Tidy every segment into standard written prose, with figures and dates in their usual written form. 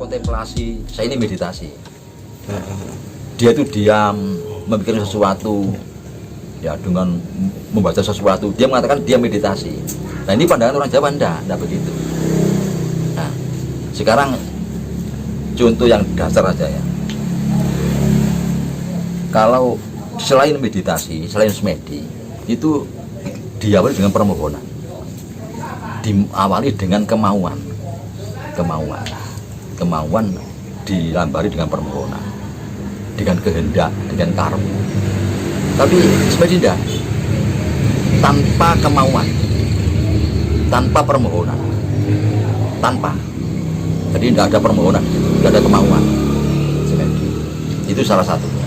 kontemplasi, saya ini meditasi. Dia itu diam, memikirkan sesuatu, ya dengan membaca sesuatu. Dia mengatakan dia meditasi. Nah ini pandangan orang Jawa enggak begitu. Nah sekarang contoh yang dasar aja ya. Kalau selain meditasi, selain semedi, itu diawali dengan permohonan, diawali dengan kemauan dilambari dengan permohonan, dengan kehendak, dengan karma. Tapi semedi tidak, tanpa kemauan, tanpa permohonan, jadi tidak ada permohonan, tidak ada kemauan. Semedi itu salah satunya.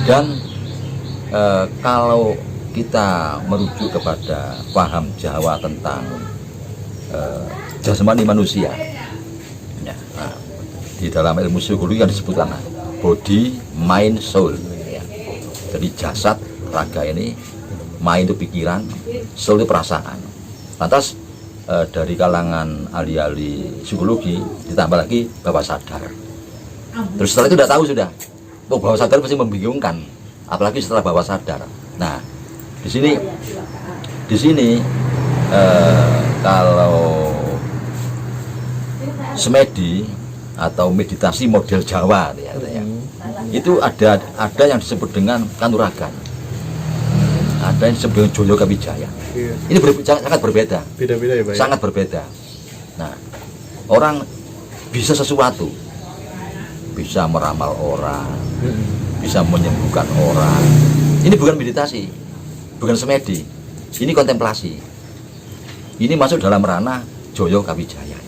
Dan kalau kita merujuk kepada paham Jawa tentang jasmani manusia, ya, nah, di dalam ilmu psikologi yang disebutkan body, mind, soul, ya. Jadi jasad, raga ini, mind itu pikiran, soul itu perasaan. Lantas dari kalangan ahli-ahli psikologi ditambah lagi bawah sadar. Terus setelah itu sudah tahu sudah, bawah sadar pasti membingungkan, apalagi setelah bawah sadar. Nah, di sini kalau semedi atau meditasi model Jawa ya, itu ada yang disebut dengan kanuragan, ada yang disebut dengan Joyo Kawijaya. Ini sangat berbeda. Beda-beda ya, Pak? Sangat berbeda. Nah, orang bisa sesuatu, bisa meramal orang, bisa menyembuhkan orang. Ini bukan meditasi, bukan semedi, ini kontemplasi. Ini masuk dalam ranah Joyo Kawijaya.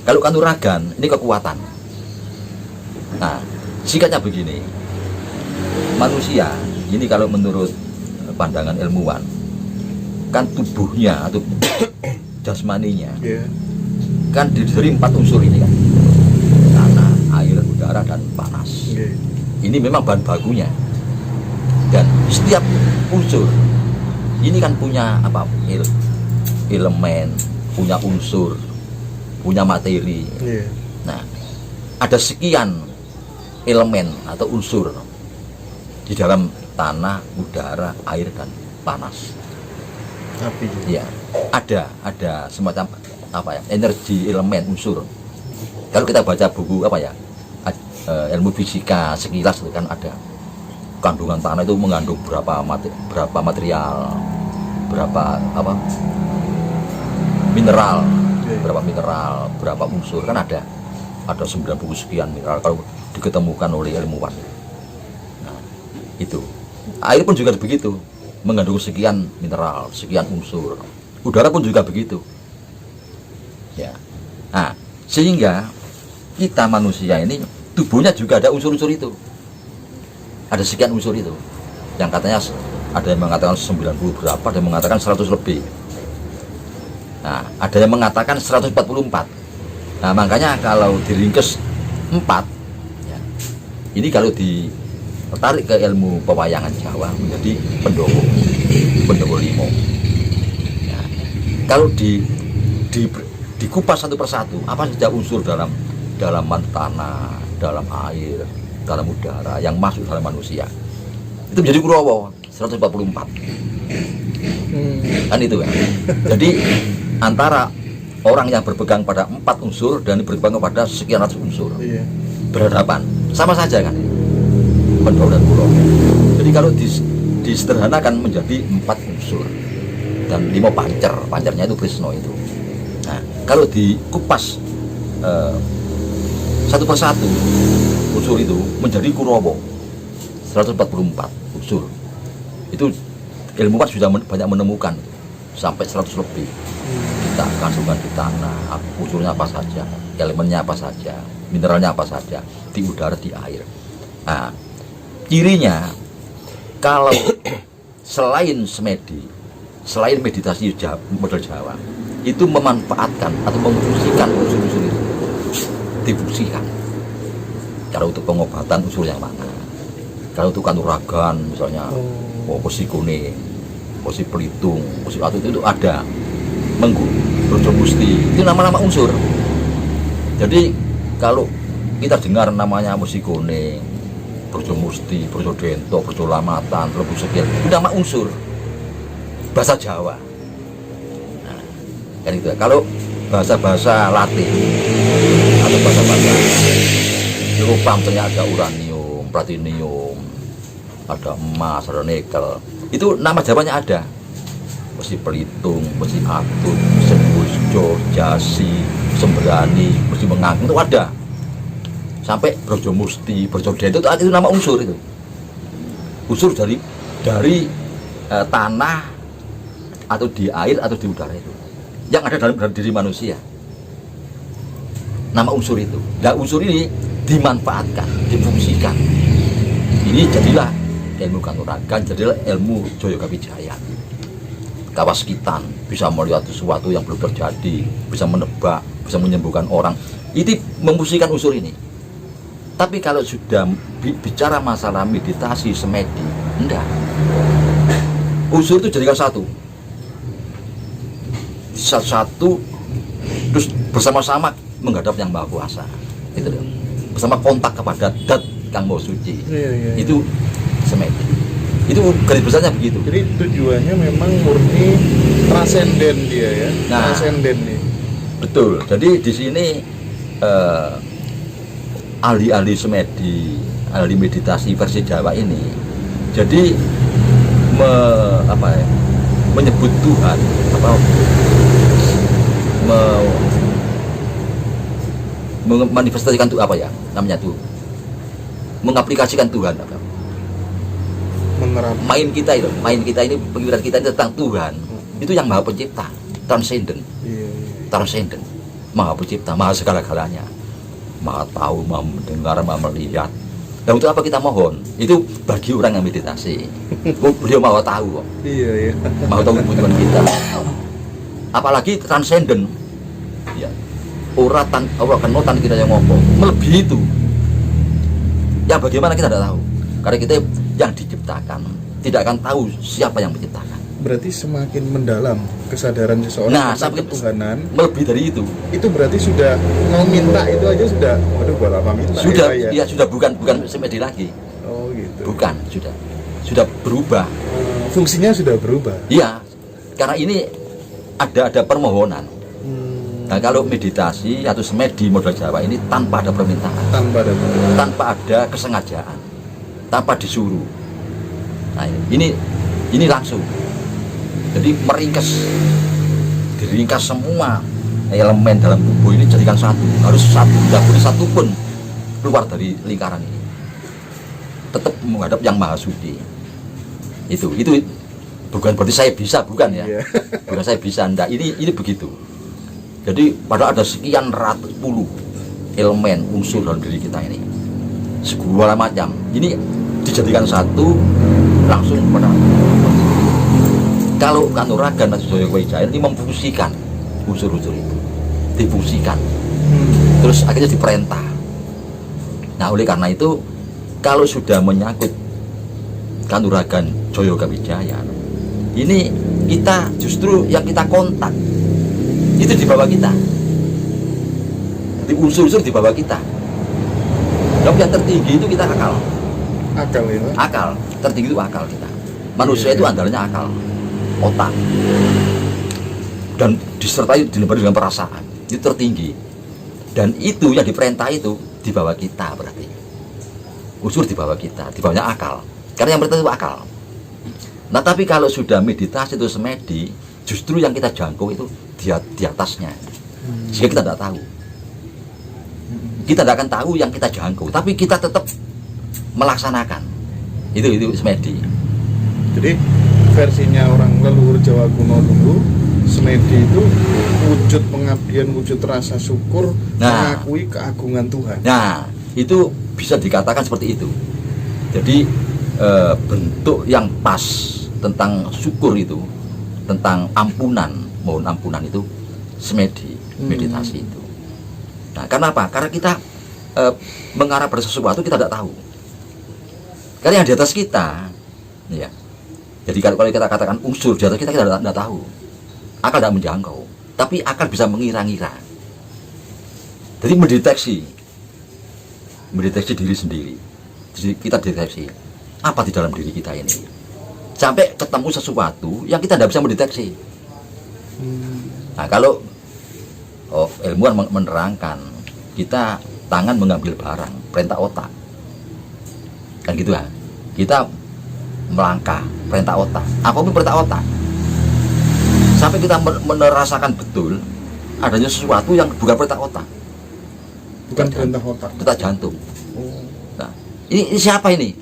Kalau kanuragan, ini kekuatan. Nah, singkatnya begini, manusia ini kalau menurut pandangan ilmuwan, kan tubuhnya atau jasmaninya kan dari 4 unsur ini kan, tanah, air, udara, dan panas. Ini memang bahan bakunya. Dan setiap unsur ini kan punya apa? Elemen, punya unsur, punya materi. Nah, ada sekian elemen atau unsur di dalam tanah, udara, air, dan panas. Api juga. Ya, ada semacam apa ya? Energi, elemen, unsur. Kalau kita baca buku apa ya? Ilmu fisika sekilas itu kan ada kandungan tanah itu mengandung berapa material, berapa apa? Mineral, berapa unsur, kan ada 90 sekian mineral kalau diketemukan oleh ilmuwan. Nah, itu. Air pun juga begitu, mengandung sekian mineral, sekian unsur. Udara pun juga begitu. Ya. Nah, sehingga kita manusia ini tubuhnya juga ada unsur-unsur itu. Ada sekian unsur itu. Yang katanya ada yang mengatakan 90 berapa, ada yang mengatakan 100 lebih. Nah, ada yang mengatakan 144. Nah, makanya kalau diringkes 4 ya, ini kalau ditarik ke ilmu pewayangan Jawa menjadi pendowo limo ya. Kalau dikupas satu persatu apa saja unsur dalam tanah, dalam air, dalam udara yang masuk dalam manusia, itu menjadi Kurowo 144. Kan itu kan. Jadi antara orang yang berpegang pada 4 unsur dan berpegang pada sekian ratus unsur berhadapan, sama saja kan, Pandhawa dan Kurawa. Jadi kalau disederhanakan menjadi 4 unsur dan 5 pancernya itu Krisna itu. Nah, kalau dikupas satu persatu unsur itu menjadi Kurawa 144 unsur. Itu ilmuwan sudah banyak menemukan sampai 100 lebih. Kita kandungan di tanah, unsurnya apa saja, elemennya apa saja, mineralnya apa saja, di udara, di air. Nah, cirinya kalau selain semedi, selain meditasi model Jawa, itu memanfaatkan atau memfungsikan unsur-unsur itu, difungsikan. Kalau untuk pengobatan unsur yang mana? Kalau untuk kanuragan misalnya, posi kuning, posi pelitung, posi batu itu ada. Menggu, Brojo Gusti, itu nama-nama unsur. Jadi kalau kita dengar namanya Musikone, Brojo Musti, Brojo Dento, Brojo Lamatan, Lebu Sekil, itu nama unsur bahasa Jawa. Nah, kan itu. Kalau bahasa-bahasa Latin atau bahasa-bahasa Eropa, misalnya ada uranium, platinium, ada emas, ada nikel, itu nama Jawanya ada. Besi Pelitung, besi Atun, Sembusjo, Jasi, Sembrani, besi Mengagung, itu ada. Sampai Brojo Musti, Brojo Dento, itu nama unsur itu. Unsur dari tanah atau di air atau di udara itu yang ada dalam diri manusia. Nama unsur itu. Nah, unsur ini dimanfaatkan, difungsikan. Ini jadilah ilmu kanuragan, jadilah ilmu Jaya Kawijaya. Kawaskitan, bisa melihat sesuatu yang belum terjadi, bisa menebak, bisa menyembuhkan orang. Itu memfungsikan unsur ini. Tapi kalau sudah bicara masalah meditasi, semedi, enggak. Unsur itu jadikan satu. Satu terus bersama-sama menghadap Yang Maha Kuasa. Itu bersama kontak kepada Dat Kang Maha Suci. Itu semedi. Itu garis besarnya begitu. Jadi tujuannya memang murni transenden dia ya. Nah, transenden nih. Betul. Jadi di sini ahli-ahli semedi, ahli meditasi versi Jawa ini, jadi menyebut Tuhan memanifestasikan itu apa ya namanya tuh, mengaplikasikan Tuhan apa? Main kita ini, pemikiran kita ini tentang Tuhan. Itu yang Maha Pencipta, transenden, transenden, Maha Pencipta, Maha segala-galanya, Maha tahu, Maha mendengar, Maha melihat. Dan untuk apa kita mohon? Itu bagi orang yang meditasi. Beliau Maha tahu kok. Maha tahu kebutuhan kita. Apalagi transenden, ya. Orang kenotan kita yang ngomong melebihi itu. Yang bagaimana kita tidak tahu. Karena kita yang diciptakan tidak akan tahu siapa yang menciptakan. Berarti semakin mendalam kesadaran seseorang sampai ketuhanan, melebihi dari itu. Itu berarti sudah mau minta itu aja sudah, aduh buat apa minta? Sudah, ya sudah bukan semedi lagi. Oh gitu. Bukan, sudah berubah. Fungsinya sudah berubah. Iya, karena ini ada permohonan. Nah, kalau meditasi atau semedi modal Jawa ini tanpa ada permintaan, tanpa ada kesengajaan, tanpa disuruh. Nah, ini langsung. Jadi diringkas semua elemen dalam tubuh ini jadikan satu. Harus satu, tidak boleh satu pun keluar dari lingkaran ini. Tetap menghadap Yang Maha Suci. Itu bukan berarti saya bisa, bukan ya. Bukan saya bisa, enggak. Ini begitu. Jadi padahal ada sekian ratus puluh elemen unsur dalam diri kita ini, segala macam. Ini dijadikan satu langsung kepada. Kalau kanuragan dan Jaya Kawijaya ini memfungsikan unsur-unsur itu, difungsikan, terus akhirnya diperintah. Nah, oleh karena itu, kalau sudah menyangkut kanuragan Jaya Kawijaya, ini kita justru yang kita kontak itu di bawah kita, di unsur-unsur di bawah kita. Yang tertinggi itu kita akal ya? Akal tertinggi itu akal kita. Manusia itu andalanya akal, otak, dan disertai dengan perasaan. Itu tertinggi, dan itu yang diperintah itu di bawah kita. Berarti unsur di bawah kita, di bawahnya akal, karena yang perintah itu akal. Nah, tapi kalau sudah meditasi itu semedi, justru yang kita jangkau itu di atasnya, sehingga kita tidak tahu. Kita tidak akan tahu yang kita jangkau, tapi kita tetap melaksanakan. Itu semedi. Jadi versinya orang leluhur Jawa kuno dulu, semedi itu wujud pengabdian, wujud rasa syukur, mengakui keagungan Tuhan. Nah, itu bisa dikatakan seperti itu. Jadi bentuk yang pas tentang syukur itu, tentang mohon ampunan itu semedi, meditasi itu. Nah, karena apa? Karena kita mengarah pada sesuatu kita tidak tahu. Karena yang di atas kita, ya. Jadi kalau kita katakan unsur di atas kita tidak tahu. Akal tidak menjangkau, tapi akal bisa mengira-ngira. Jadi mendeteksi mendeteksi diri sendiri. Jadi kita deteksi apa di dalam diri kita ini. Sampai ketemu sesuatu yang kita tidak bisa mendeteksi. Nah, kalau ilmuwan menerangkan kita tangan mengambil barang, perintah otak. Kan gitu ya. Kita melangkah, perintah otak. Apapun perintah otak. Sampai kita merasakan betul adanya sesuatu yang bukan perintah otak. Bukan perintah otak. Detak jantung. Nah, ini siapa ini?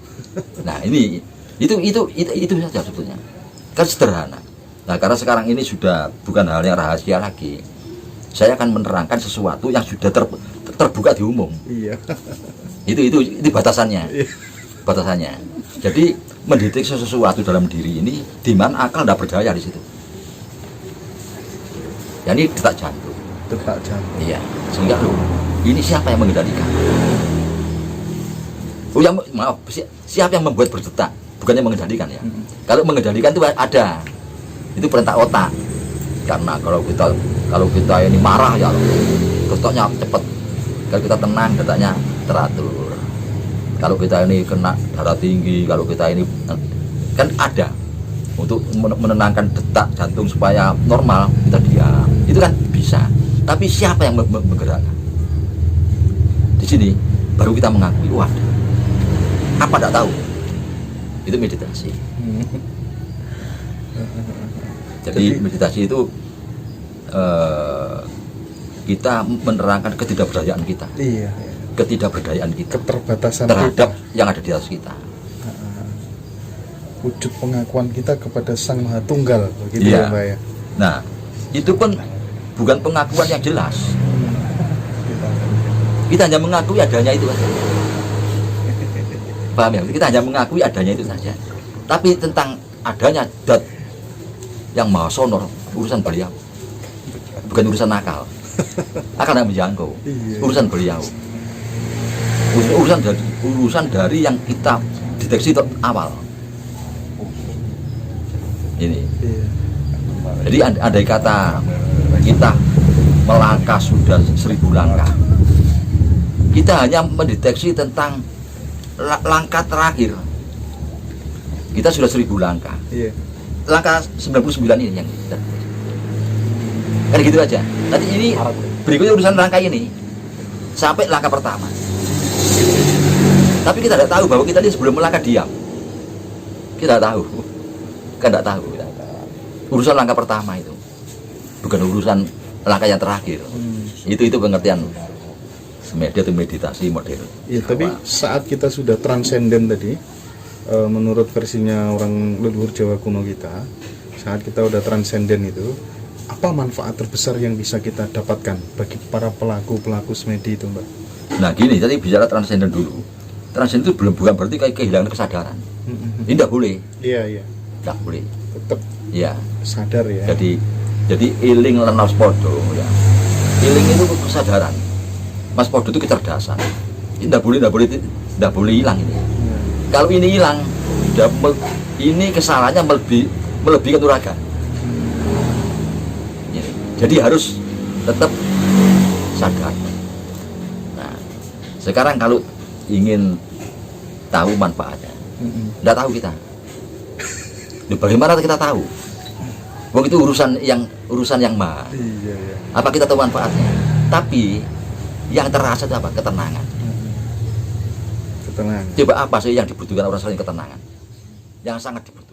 Nah, ini itu saja sebetulnya. Kan sederhana. Nah, karena sekarang ini sudah bukan hal yang rahasia lagi. Saya akan menerangkan sesuatu yang sudah terbuka di umum. Iya. Itu batasannya. Iya. Batasannya. Jadi mendeteksi sesuatu dalam diri ini di mana akal tidak berdaya di situ. Ya, ini detak jantung. Detak jantung. Iya. Sehingga ini siapa yang mengendalikan? Oh ya, maaf, siapa yang membuat berdetak? Bukannya mengendalikan ya. Kalau mengendalikan itu ada. Itu perintah otak. Karena kalau kita ini marah ya, detaknya cepat. Kalau kita tenang, detaknya teratur. Kalau kita ini kena darah tinggi, kalau kita ini kan ada untuk menenangkan detak jantung supaya normal, kita diam. Itu kan bisa. Tapi siapa yang menggerakkan? Di sini baru kita mengakui, wah, apa tidak tahu? Itu meditasi. Jadi meditasi itu kita menerangkan ketidakberdayaan kita. Iya. Ketidakberdayaan kita. Keterbatasan terhadap kita. yang ada di atas kita. Wujud pengakuan kita kepada Sang Maha Tunggal, begitu Iya. ya, Mbak ya. Nah, itu pun bukan pengakuan yang jelas. Kita hanya mengakui adanya itu saja. Paham ya? Kita hanya mengakui adanya itu saja. Tapi tentang adanya zat yang maha sonor, urusan beliau. Bukan urusan akal. Akal yang menjangkau. Iya. Urusan beliau. Urusan dari yang kita deteksi awal. Ini. Iya. Jadi andai kata kita melangkah sudah 1000 langkah, kita hanya mendeteksi tentang langkah terakhir. Kita sudah 1000 langkah. Iya. Langkah 99 ini yang kita. Kan gitu aja. Nanti ini berikutnya urusan langkah ini sampai langkah pertama. Tapi kita tidak tahu bahwa kita ini sebelum melangkah diam. Kita tidak tahu. Kan tidak tahu. Urusan langkah pertama itu bukan urusan langkah yang terakhir. Itu pengertian meditasi modern. Iya, tapi saat kita sudah transenden tadi, menurut versinya orang leluhur Jawa kuno kita, saat kita udah transenden itu, apa manfaat terbesar yang bisa kita dapatkan bagi para pelaku semedi itu, Mbak? Nah gini, tadi bicara transenden dulu. Transenden itu bukan berarti kayak kehilangan kesadaran. Ini tidak boleh. Iya. Tidak boleh. Tetap Ya. sadar ya. Jadi iling lan waspodo ya. Iling itu kesadaran. Mas Podo itu kecerdasan. Ini tidak boleh hilang ini. Ya. Kalau ini hilang, ini kesalahannya melebihi kanuragan. Ya. Jadi harus tetap sadar. Nah, sekarang kalau ingin tahu manfaatnya, tidak tahu kita. Bagaimana kita tahu? Wong itu urusan yang maha. Iya. Apa kita tahu manfaatnya? Tapi yang terasa itu apa? Ketenangan. Ketenangan. Coba apa sih yang dibutuhkan orang selain ketenangan? Yang sangat dibutuhkan.